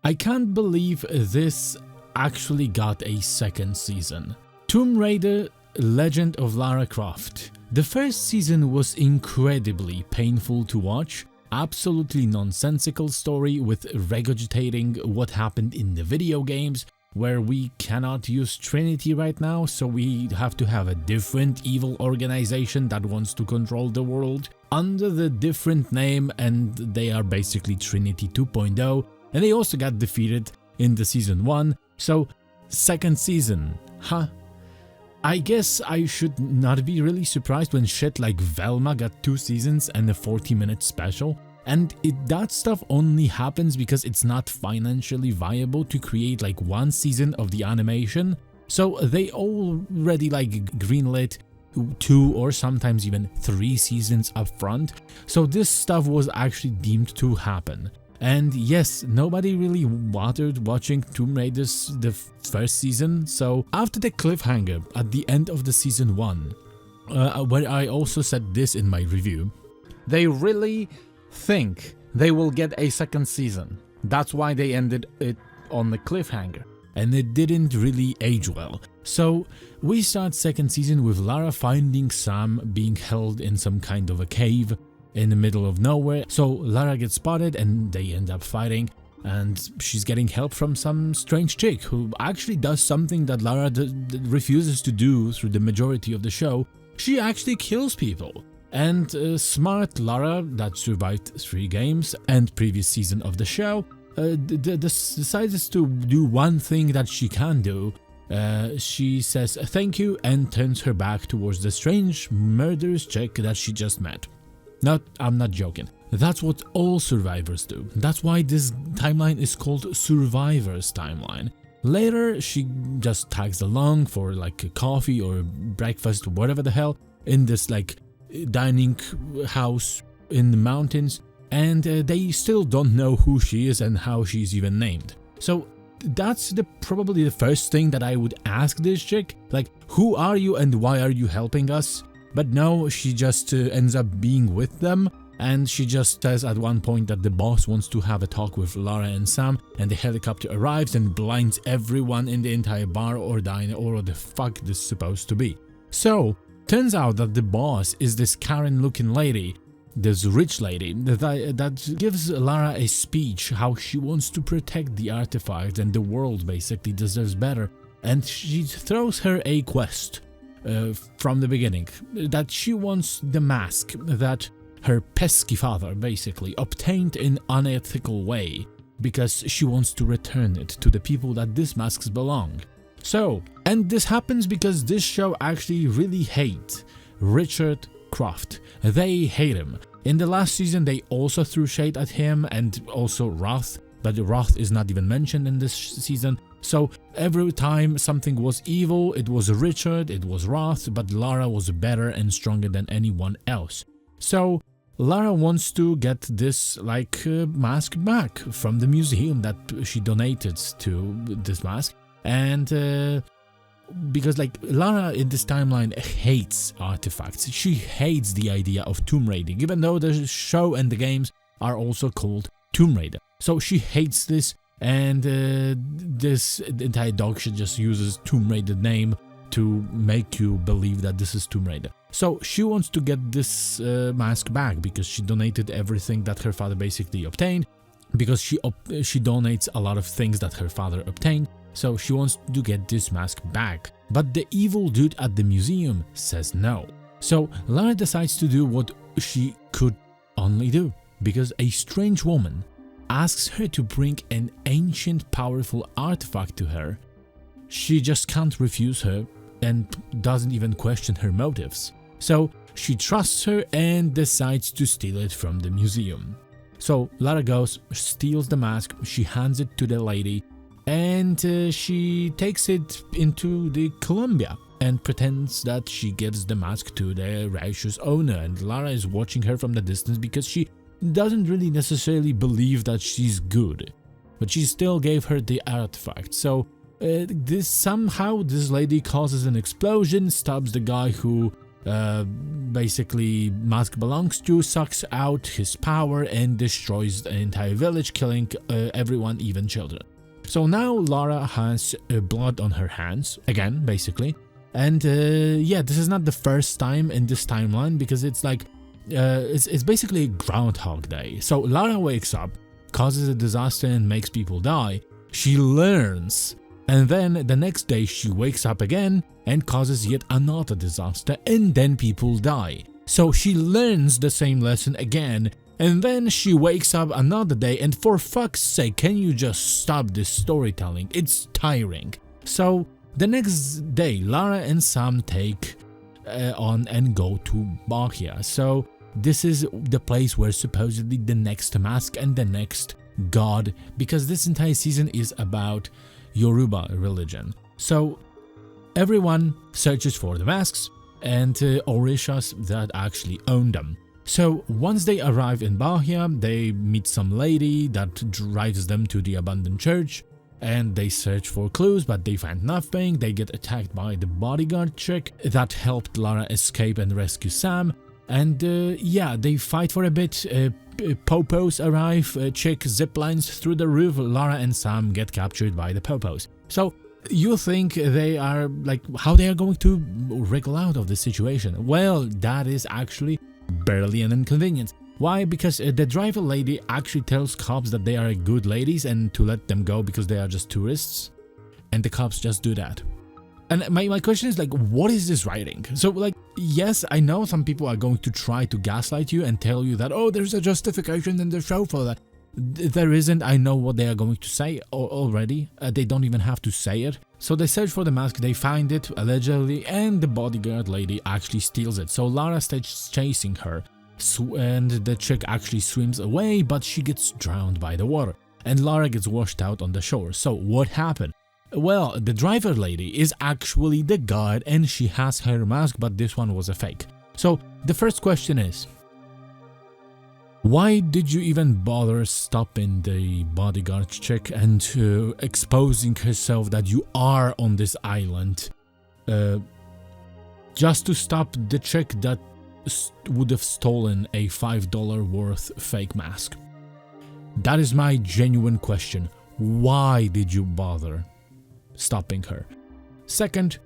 I can't believe this actually got a second season. Tomb Raider: Legend of Lara Croft. The first season was incredibly painful to watch, absolutely nonsensical story with regurgitating what happened in the video games, where we cannot use Trinity right now, so we have to have a different evil organization that wants to control the world under the different name, and they are basically Trinity 2.0, and they also got defeated in the season 1, so second season, huh? I guess I should not be really surprised when shit like Velma got 2 seasons and a 40-minute special, and that stuff only happens because it's not financially viable to create like 1 season of the animation, so they already like greenlit 2 or sometimes even 3 seasons up front, so this stuff was actually deemed to happen. And yes, nobody really bothered watching Tomb Raider's the first season, so after the cliffhanger at the end of the season 1, where I also said this in my review, they really think they will get a second season. That's why they ended it on the cliffhanger, and it didn't really age well. So we start second season with Lara finding Sam being held in some kind of a cave in the middle of nowhere, so Lara gets spotted and they end up fighting, and she's getting help from some strange chick who actually does something that Lara refuses to do through the majority of the show. She actually kills people, and smart Lara that survived 3 games and previous season of the show decides to do one thing that she can do. She says thank you and turns her back towards the strange murderous chick that she just met. No, I'm not joking. That's what all survivors do. That's why this timeline is called Survivor's Timeline. Later, she just tags along for like a coffee or breakfast or whatever the hell in this like dining house in the mountains, and they still don't know who she is and how she's even named. So that's probably the first thing that I would ask this chick, like, who are you and why are you helping us? But no, she just ends up being with them, and she just says at one point that the boss wants to have a talk with Lara and Sam, and the helicopter arrives and blinds everyone in the entire bar or diner or what the fuck this is supposed to be. So, turns out that the boss is this Karen-looking lady, this rich lady, that gives Lara a speech how she wants to protect the artifact and the world basically deserves better, and she throws her a quest. From the beginning, that she wants the mask that her pesky father basically obtained in unethical way, because she wants to return it to the people that these masks belong. So, and this happens because this show actually really hates Richard Croft. They hate him. In the last season they also threw shade at him and also Roth, but Roth is not even mentioned in this season. So every time something was evil, it was Richard, it was Roth, but Lara was better and stronger than anyone else. So Lara wants to get this like mask back from the museum that she donated to this mask, and because like Lara in this timeline hates artifacts, she hates the idea of tomb raiding, even though the show and the games are also called Tomb Raider. So she hates this, and this entire dog shit just uses Tomb Raider name to make you believe that this is Tomb Raider. So she wants to get this mask back because she donated everything that her father basically obtained, because she donates a lot of things that her father obtained, so she wants to get this mask back. But the evil dude at the museum says no. So Lara decides to do what she could only do, because a strange woman asks her to bring an ancient powerful artifact to her. She just can't refuse her and doesn't even question her motives. So she trusts her and decides to steal it from the museum. So Lara goes, steals the mask, she hands it to the lady, and she takes it into the Columbia and pretends that she gives the mask to the righteous owner, and Lara is watching her from the distance because she doesn't really necessarily believe that she's good, but she still gave her the artifact. So somehow this lady causes an explosion, stabs the guy who basically mask belongs to, sucks out his power and destroys the entire village, killing everyone, even children. So now Lara has blood on her hands, again, basically. And yeah, this is not the first time in this timeline, because it's like, it's basically Groundhog Day. So Lara wakes up, causes a disaster and makes people die. She learns, and then the next day she wakes up again and causes yet another disaster, and then people die. So she learns the same lesson again, and then she wakes up another day, and for fuck's sake, can you just stop this storytelling? It's tiring. So the next day, Lara and Sam take on and go to Bahia. So this is the place where supposedly the next mask and the next god, because this entire season is about Yoruba religion. So everyone searches for the masks and orishas that actually own them. So once they arrive in Bahia, they meet some lady that drives them to the abandoned church, and they search for clues, but they find nothing. They get attacked by the bodyguard chick that helped Lara escape and rescue Sam. And yeah, they fight for a bit. Popos arrive, chick ziplines through the roof, Lara and Sam get captured by the Popos. So you think they are like, how they are going to wriggle out of this situation? Well, that is actually barely an inconvenience. Why? Because the driver lady actually tells cops that they are good ladies and to let them go because they are just tourists, and the cops just do that. And my question is like, what is this writing? So like, yes, I know some people are going to try to gaslight you and tell you that, oh, there's a justification in the show for that. There isn't. I know what they are going to say already. They don't even have to say it. So they search for the mask, they find it, allegedly, and the bodyguard lady actually steals it. So Lara starts chasing her, and the chick actually swims away, but she gets drowned by the water, and Lara gets washed out on the shore. So what happened? Well, the driver lady is actually the god, and she has her mask, but this one was a fake. So the first question is, why did you even bother stopping the bodyguard chick and exposing herself that you are on this island just to stop the chick that would have stolen a $5 worth fake mask? That is my genuine question. Why did you bother stopping her? Second,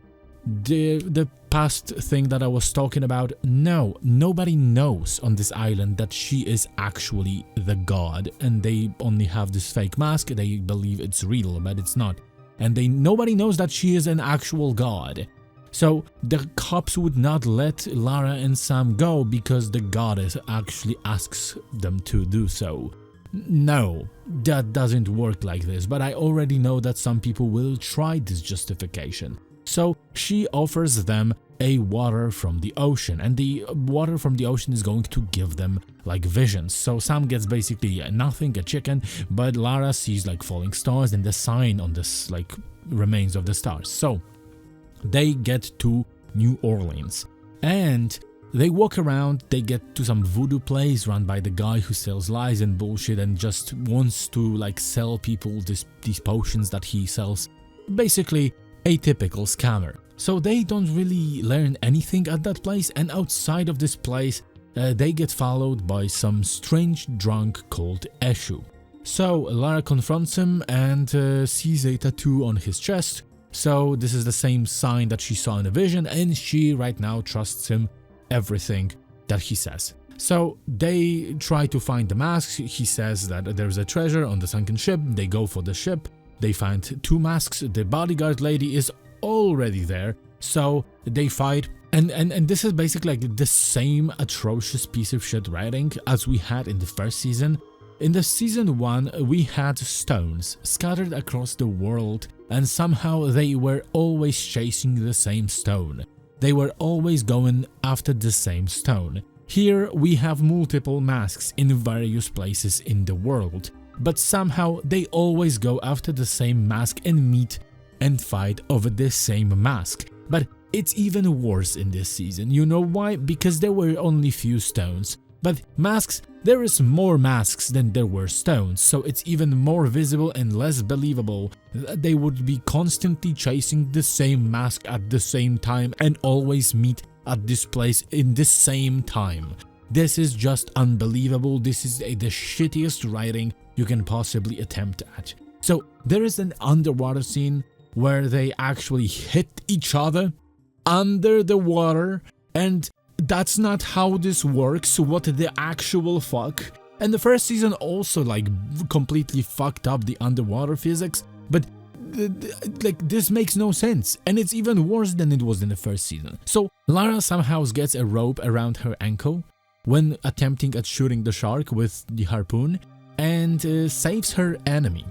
the past thing that I was talking about, no, nobody knows on this island that she is actually the god, and they only have this fake mask. They believe it's real, but it's not, and nobody knows that she is an actual god. So the cops would not let Lara and Sam go because the goddess actually asks them to do so. No, that doesn't work like this, but I already know that some people will try this justification. So she offers them a water from the ocean, and the water from the ocean is going to give them like visions. So Sam gets basically nothing, a chicken, but Lara sees like falling stars and the sign on this like remains of the stars. So they get to New Orleans and they walk around. They get to some voodoo place run by the guy who sells lies and bullshit and just wants to like sell people these potions that he sells. Basically a typical scammer. So they don't really learn anything at that place, and outside of this place they get followed by some strange drunk called Eshu. So Lara confronts him and sees a tattoo on his chest. So this is the same sign that she saw in a vision, and she right now trusts him everything that he says. So they try to find the masks. He says that there's a treasure on the sunken ship. They go for the ship. They find two masks. The bodyguard lady is already there. So they fight. And this is basically like the same atrocious piece of shit writing as we had in the first season. In the season 1, we had stones scattered across the world, and somehow they were always chasing the same stone. They were always going after the same stone. Here we have multiple masks in various places in the world, but somehow they always go after the same mask and meet and fight over the same mask. But it's even worse in this season. You know why? Because there were only few stones. But masks, there is more masks than there were stones, so it's even more visible and less believable that they would be constantly chasing the same mask at the same time and always meet at this place in the same time. This is just unbelievable. This is the shittiest writing you can possibly attempt at. So there is an underwater scene where they actually hit each other under the water, and that's not how this works. What the actual fuck? And the first season also like completely fucked up the underwater physics, but like this makes no sense, and it's even worse than it was in the first season. So Lara somehow gets a rope around her ankle when attempting at shooting the shark with the harpoon, and saves her enemy.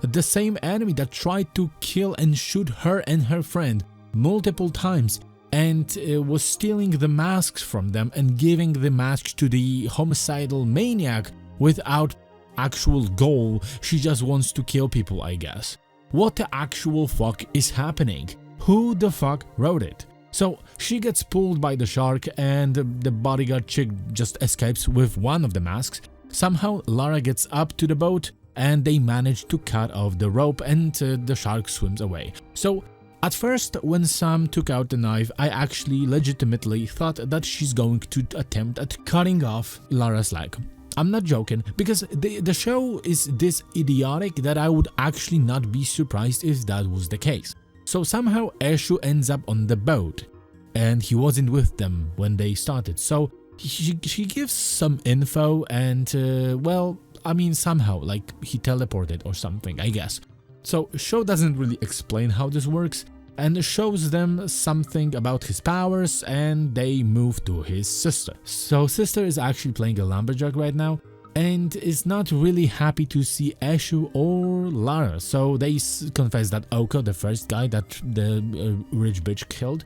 The same enemy that tried to kill and shoot her and her friend multiple times, and was stealing the masks from them and giving the masks to the homicidal maniac without actual goal. She just wants to kill people, I guess. What the actual fuck is happening? Who the fuck wrote it? So she gets pulled by the shark, and the bodyguard chick just escapes with one of the masks. Somehow Lara gets up to the boat, and they manage to cut off the rope, and the shark swims away. So at first, when Sam took out the knife, I actually legitimately thought that she's going to attempt at cutting off Lara's leg. I'm not joking, because the show is this idiotic that I would actually not be surprised if that was the case. So somehow Eshu ends up on the boat, and he wasn't with them when they started. So she gives some info, and well, I mean, somehow, like, he teleported or something, I guess. So show doesn't really explain how this works, and shows them something about his powers, and they move to his sister. So sister is actually playing a lumberjack right now, and is not really happy to see Eshu or Lara. So they confess that Oko, the first guy that the rich bitch killed,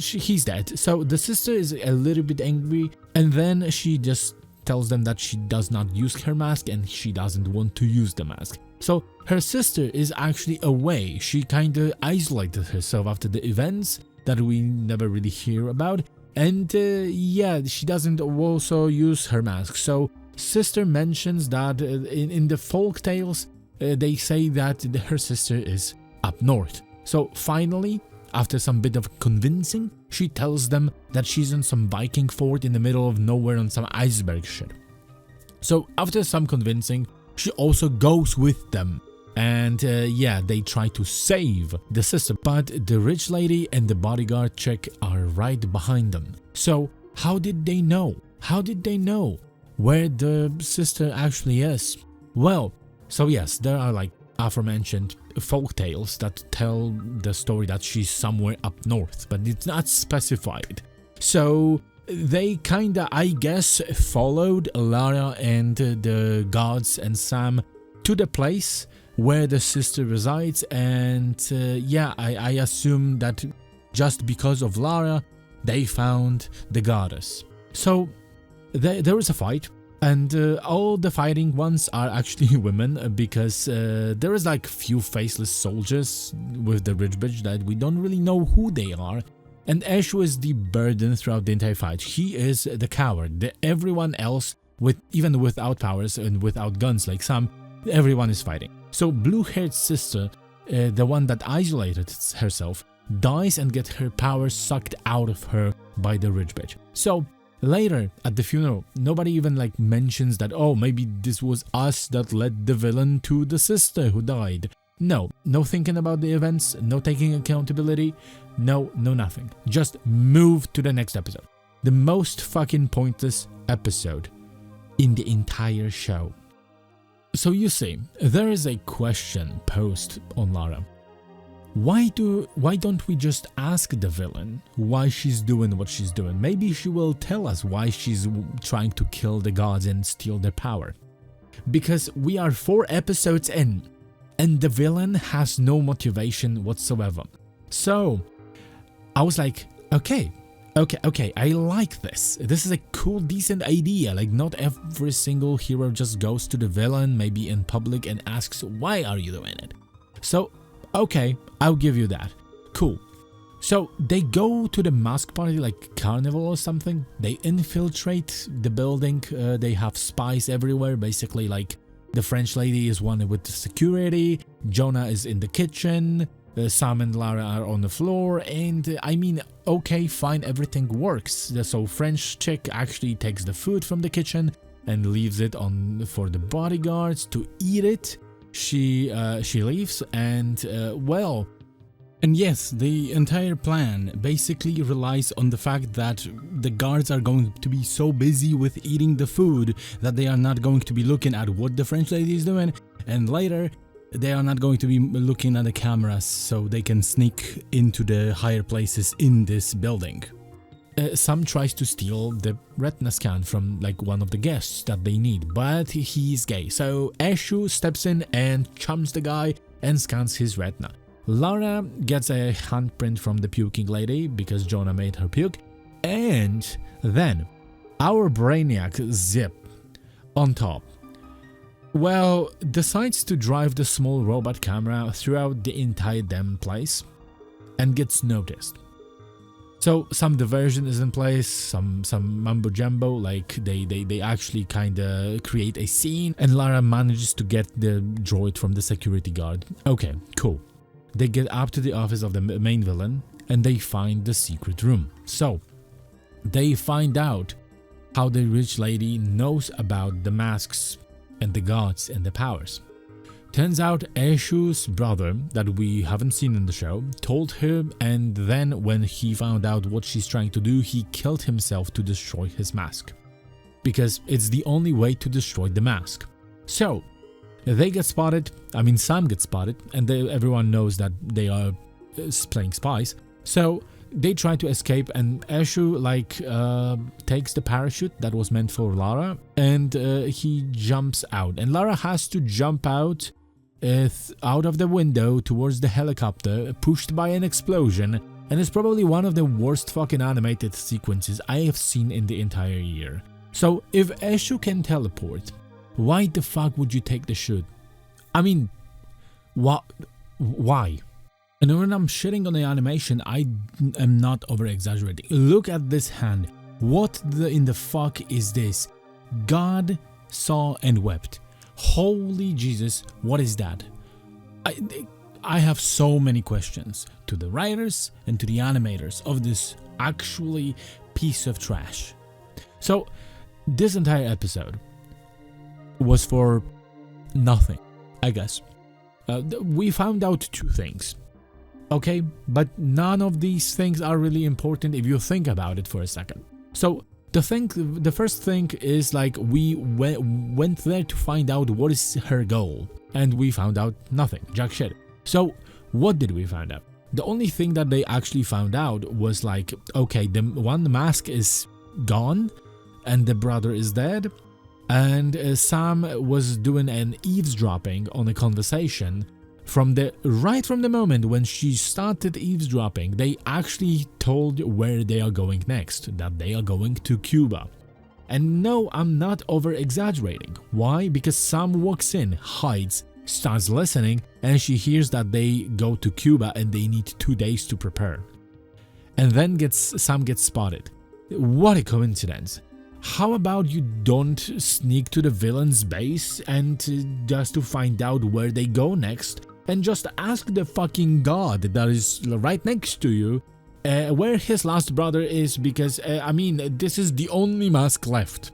he's dead. So the sister is a little bit angry, and then she just tells them that she does not use her mask and she doesn't want to use the mask. So her sister is actually away. She kinda isolated herself after the events that we never really hear about, and yeah, she doesn't also use her mask. So sister mentions that in the folk tales they say that her sister is up north. So finally, after some bit of convincing, she tells them that she's in some Viking fort in the middle of nowhere on some iceberg shit. So after some convincing, she also goes with them, and yeah, they try to save the sister, but the rich lady and the bodyguard chick are right behind them. So how did they know? How did they know where the sister actually is? Well, so yes, there are like aforementioned folk tales that tell the story that she's somewhere up north, but it's not specified. So they kinda, I guess, followed Lara and the gods and Sam to the place where the sister resides, and yeah, I assume that just because of Lara, they found the goddess. So there is a fight, and all the fighting ones are actually women, because there is like few faceless soldiers with the rich bitch that we don't really know who they are, and Eshu is the burden throughout the entire fight. He is the coward. Everyone else, even without powers and without guns like Sam, everyone is fighting. So blue-haired sister, the one that isolated herself, dies and gets her powers sucked out of her by the rich bitch. So later at the funeral, nobody even like mentions that, oh, maybe this was us that led the villain to the sister who died. No thinking about the events, no taking accountability, no nothing. Just move to the next episode. The most fucking pointless episode in the entire show. So you see, there is a question posed on Lara. Why don't we just ask the villain why she's doing what she's doing? Maybe she will tell us why she's trying to kill the gods and steal their power. Because we are 4 episodes in, and the villain has no motivation whatsoever. So I was like, okay, I like this. This is a cool, decent idea. Like, not every single hero just goes to the villain, maybe in public, and asks, why are you doing it? So, okay, I'll give you that. Cool. So they go to the mask party, like carnival or something. They infiltrate the building. They have spies everywhere. Basically, like, the French lady is one with the security. Jonah is in the kitchen. Sam and Lara are on the floor, and I mean, okay, fine, everything works. So French chick actually takes the food from the kitchen and leaves it on for the bodyguards to eat it. She leaves, and well, and yes, the entire plan basically relies on the fact that the guards are going to be so busy with eating the food that they are not going to be looking at what the French lady is doing, and later they are not going to be looking at the cameras so they can sneak into the higher places in this building. Sam tries to steal the retina scan from like one of the guests that they need, but he's gay, so Eshu steps in and chumps the guy and scans his retina. Lara gets a handprint from the puking lady because Jonah made her puke, and then our brainiac Zip on top, well, decides to drive the small robot camera throughout the entire damn place and gets noticed. So some diversion is in place, some mumbo jumbo, like they actually kinda create a scene, and Lara manages to get the droid from the security guard. Okay, cool. They get up to the office of the main villain and they find the secret room. So they find out how the rich lady knows about the masks and the gods and the powers. Turns out Eshu's brother, that we haven't seen in the show, told her, and then when he found out what she's trying to do, he killed himself to destroy his mask. Because it's the only way to destroy the mask. So they get spotted, I mean Sam gets spotted, and everyone knows that they are playing spies. So they try to escape, and Eshu takes the parachute that was meant for Lara, and he jumps out, and Lara has to jump out of the window towards the helicopter, pushed by an explosion, and it's probably one of the worst fucking animated sequences I have seen in the entire year. So if Eshu can teleport, why the fuck would you take the chute? I mean, why? And when I'm shitting on the animation, I am not over-exaggerating. Look at this hand. What in the fuck is this? God saw and wept. Holy Jesus, what is that? I have so many questions to the writers and to the animators of this actually piece of trash. So, this entire episode was for nothing, I guess. We found out two things. Okay, but none of these things are really important if you think about it for a second. So the first thing is like we went there to find out what is her goal, and we found out nothing, jack shit. So what did we find out? The only thing that they actually found out was like, okay, the one mask is gone and the brother is dead, and Sam was doing an eavesdropping on a conversation. Right from the moment when she started eavesdropping, they actually told where they are going next, that they are going to Cuba. And no, I'm not over-exaggerating. Why? Because Sam walks in, hides, starts listening, and she hears that they go to Cuba and they need 2 days to prepare. And then Sam gets spotted. What a coincidence. How about you don't sneak to the villain's base and just to find out where they go next, and just ask the fucking god that is right next to you where his last brother is, because I mean, this is the only mask left.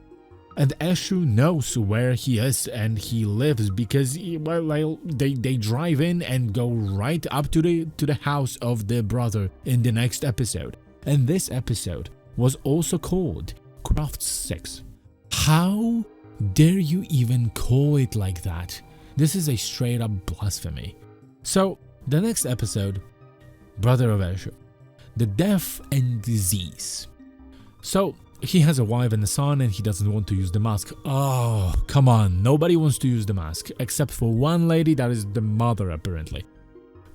And Eshu knows where he is and he lives because they drive in and go right up to the house of the brother in the next episode. And this episode was also called Croft 6. How dare you even call it like that? This is a straight up blasphemy. So, the next episode, Brother of Eshu, the death and disease. So, he has a wife and a son and he doesn't want to use the mask. Oh, come on, nobody wants to use the mask, except for one lady that is the mother apparently.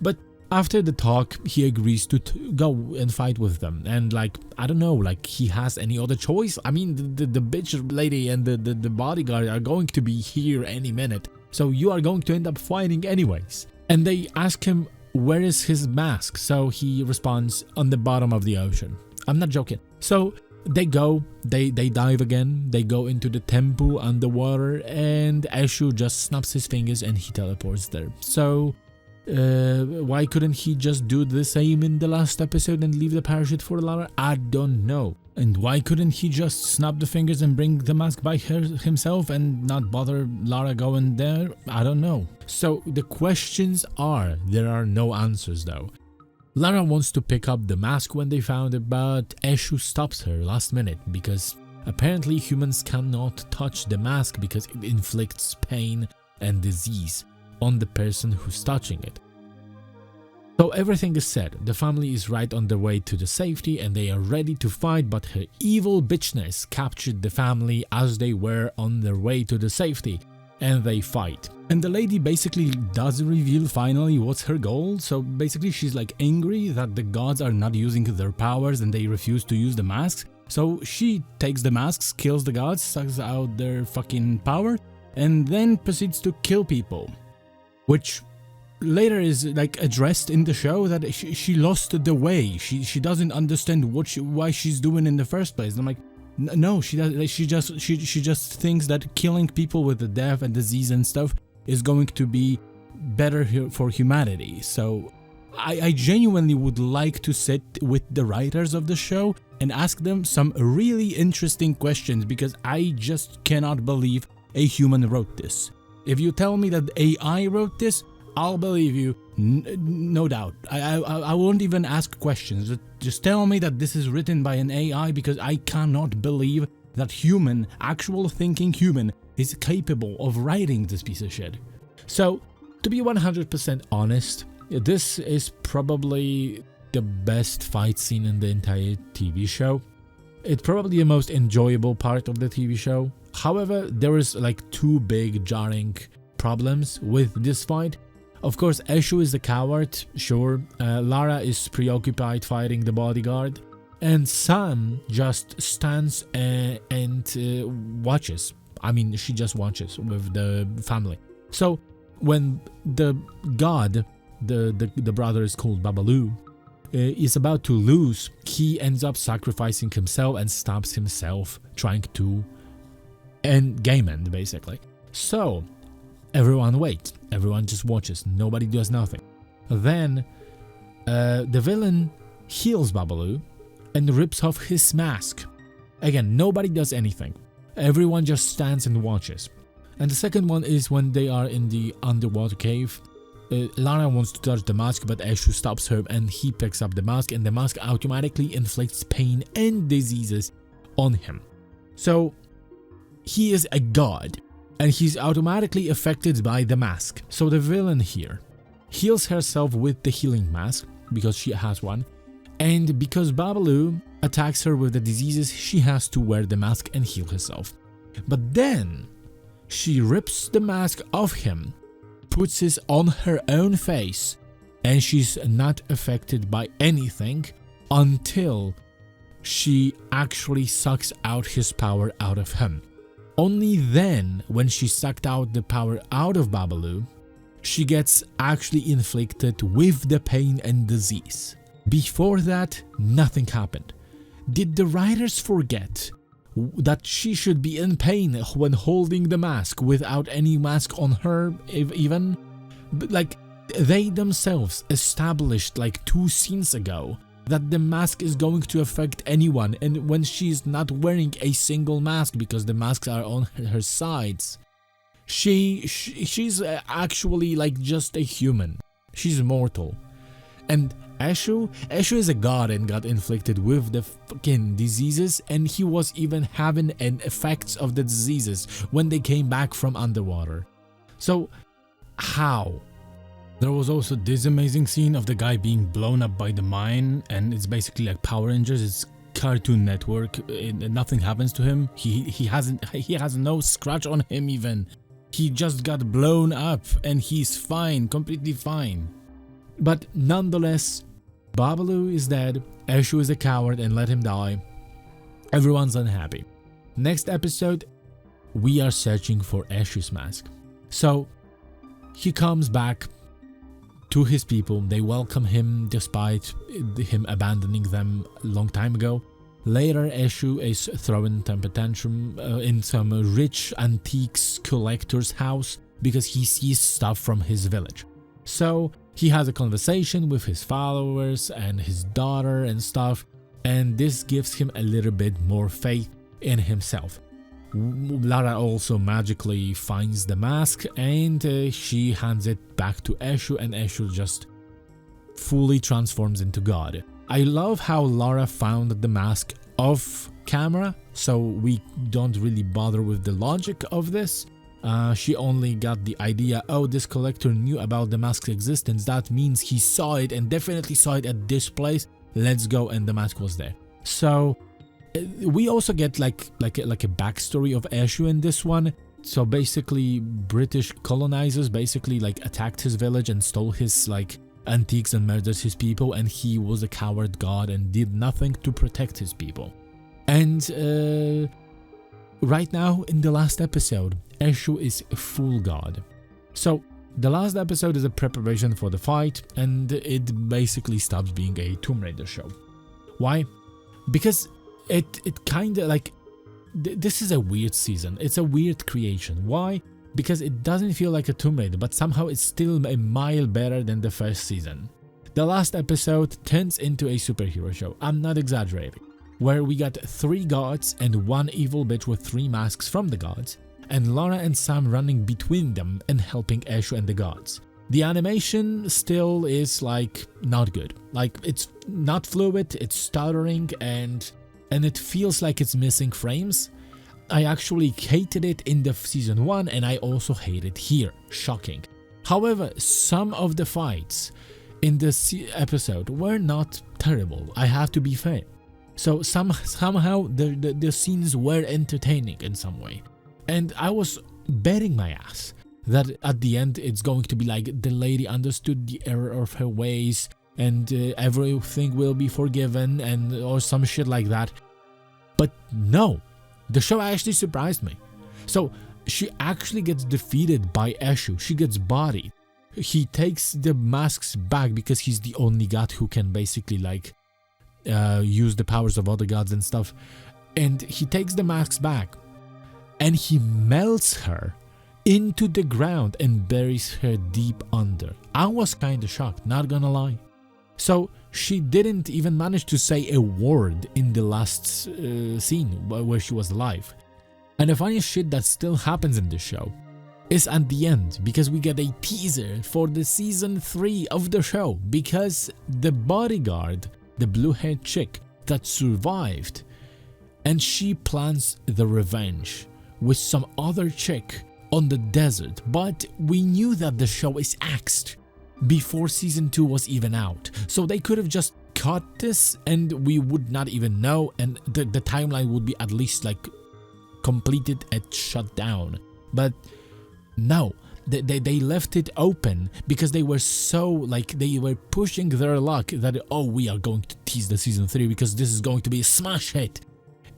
But after the talk, he agrees to go and fight with them, and like, I don't know, like he has any other choice? I mean, the bitch lady and the bodyguard are going to be here any minute, so you are going to end up fighting anyways. And they ask him where is his mask, so he responds, on the bottom of the ocean. I'm not joking. So they go, they dive again, they go into the temple underwater, and Eshu just snaps his fingers and he teleports there. So Why couldn't he just do the same in the last episode and leave the parachute for Lara? I don't know. And why couldn't he just snap the fingers and bring the mask by himself and not bother Lara going there? I don't know. So the questions are, there are no answers though. Lara wants to pick up the mask when they found it, but Eshu stops her last minute because apparently humans cannot touch the mask because it inflicts pain and disease on the person who's touching it. So everything is said, the family is right on their way to the safety and they are ready to fight, but her evil bitchness captured the family as they were on their way to the safety, and they fight. And the lady basically does reveal finally what's her goal. So basically she's like angry that the gods are not using their powers and they refuse to use the masks. So she takes the masks, kills the gods, sucks out their fucking power, and then proceeds to kill people. Which later is like addressed in the show that she lost the way. She doesn't understand why she's doing in the first place. And I'm like, no, she does. She just thinks that killing people with the death and disease and stuff is going to be better for humanity. So I genuinely would like to sit with the writers of the show and ask them some really interesting questions, because I just cannot believe a human wrote this. If you tell me that AI wrote this, I'll believe you, no doubt. I won't even ask questions. Just tell me that this is written by an AI, because I cannot believe that actual thinking human, is capable of writing this piece of shit. So, to be 100% honest, this is probably the best fight scene in the entire TV show. It's probably the most enjoyable part of the TV show. However, there is like two big jarring problems with this fight. Of course, Eshu is the coward, sure. Lara is preoccupied fighting the bodyguard. And Sam just stands and watches. I mean, she just watches with the family. So, when the god, the brother is called Babalu, is about to lose, he ends up sacrificing himself and stabs himself, trying to end game end, basically. So, everyone waits, everyone just watches, nobody does nothing. Then, the villain heals Babalu and rips off his mask. Again, nobody does anything. Everyone just stands and watches. And the second one is when they are in the underwater cave. Lara wants to touch the mask, but Eshu stops her and he picks up the mask, and the mask automatically inflicts pain and diseases on him. So, he is a god, and he's automatically affected by the mask. So the villain here heals herself with the healing mask, because she has one, and because Babalu attacks her with the diseases, she has to wear the mask and heal herself. But then, she rips the mask off him, puts it on her own face, and she's not affected by anything until she actually sucks out his power out of him. Only then, when she sucked out the power out of Babalu, she gets actually inflicted with the pain and disease. Before that, nothing happened. Did the writers forget that she should be in pain when holding the mask without any mask on her even? Like, they themselves established like 2 scenes ago that the mask is going to affect anyone, and when she's not wearing a single mask because the masks are on her sides, she's actually like just a human. She's mortal. And Eshu is a god and got inflicted with the fucking diseases, and he was even having an effects of the diseases when they came back from underwater. So, how? There was also this amazing scene of the guy being blown up by the mine, and it's basically like Power Rangers. It's Cartoon Network. Nothing happens to him. He has no scratch on him even. He just got blown up and he's fine, completely fine. But nonetheless, Babalu is dead, Eshu is a coward and let him die. Everyone's unhappy. Next episode, we are searching for Eshu's mask. So, he comes back to his people. They welcome him despite him abandoning them a long time ago. Later, Eshu is throwing temper tantrum in some rich antiques collector's house because he sees stuff from his village. So he has a conversation with his followers and his daughter and stuff, and this gives him a little bit more faith in himself. Lara also magically finds the mask, and she hands it back to Eshu, and Eshu just fully transforms into God. I love how Lara found the mask off camera, so we don't really bother with the logic of this. She only got the idea, oh, this collector knew about the mask's existence, that means he saw it and definitely saw it at this place, let's go, and the mask was there. So we also get like a backstory of Eshu in this one. So basically British colonizers basically like attacked his village and stole his like antiques and murdered his people, and he was a coward god and did nothing to protect his people. And right now in the last episode, Eshu is full god. So the last episode is a preparation for the fight, and it basically stops being a Tomb Raider show. Why? Because it kind of like this is a weird season. It's a weird creation. Why? Because it doesn't feel like a Tomb Raider, but somehow it's still a mile better than the first season. The last episode turns into a superhero show, I'm not exaggerating, where we got 3 gods and 1 evil bitch with 3 masks from the gods, and Lara and Sam running between them and helping Eshu and the gods. The animation still is like not good. Like it's not fluid, it's stuttering, and it feels like it's missing frames. I actually hated it in the season 1, and I also hate it here. Shocking. However, some of the fights in this episode were not terrible, I have to be fair. So somehow the scenes were entertaining in some way. And I was betting my ass that at the end it's going to be like the lady understood the error of her ways and everything will be forgiven and or some shit like that. But no, the show actually surprised me. So she actually gets defeated by Eshu. She gets bodied. He takes the masks back because he's the only god who can basically like use the powers of other gods and stuff. And he takes the masks back and he melts her into the ground and buries her deep under. I was kind of shocked, not gonna lie. So she didn't even manage to say a word in the last scene where she was alive. And the funniest shit that still happens in this show is at the end, because we get a teaser for the season 3 of the show, because the bodyguard, the blue-haired chick that survived, and she plans the revenge with some other chick on the desert, but we knew that the show is axed before season 2 was even out, so they could have just cut this and we would not even know, and the timeline would be at least like completed and shut down. But no, they left it open because they were so like they were pushing their luck that, oh, we are going to tease the season 3 because this is going to be a smash hit.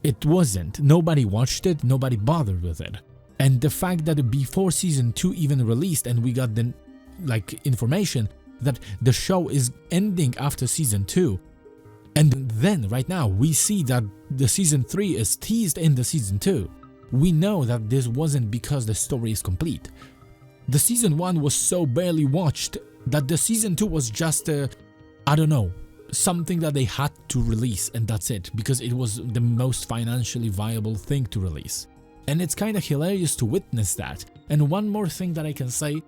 It wasn't. Nobody watched it, nobody bothered with it. And the fact that before season 2 even released and we got the like information that the show is ending after season 2, and then right now we see that the season 3 is teased in the season 2, we know that this wasn't because the story is complete. The season 1 was so barely watched that the season 2 was just I don't know, something that they had to release, and that's it, because it was the most financially viable thing to release. And it's kind of hilarious to witness that. And one more thing that I can say,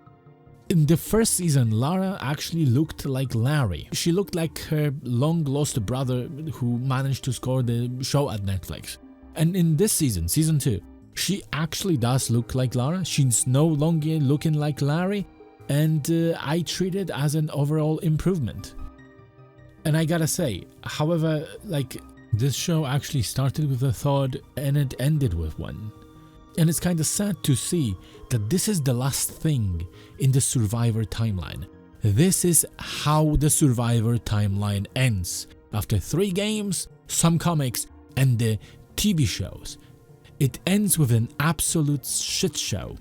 in the first season, Lara actually looked like Larry. She looked like her long-lost brother who managed to score the show at Netflix. And in this season, season 2, she actually does look like Lara. She's no longer looking like Larry, and I treat it as an overall improvement. And I gotta say, however, like, this show actually started with a thought and it ended with one. And it's kinda sad to see that this is the last thing in the Survivor timeline. This is how the Survivor timeline ends. After 3 games, some comics, and the TV shows. It ends with an absolute shit show.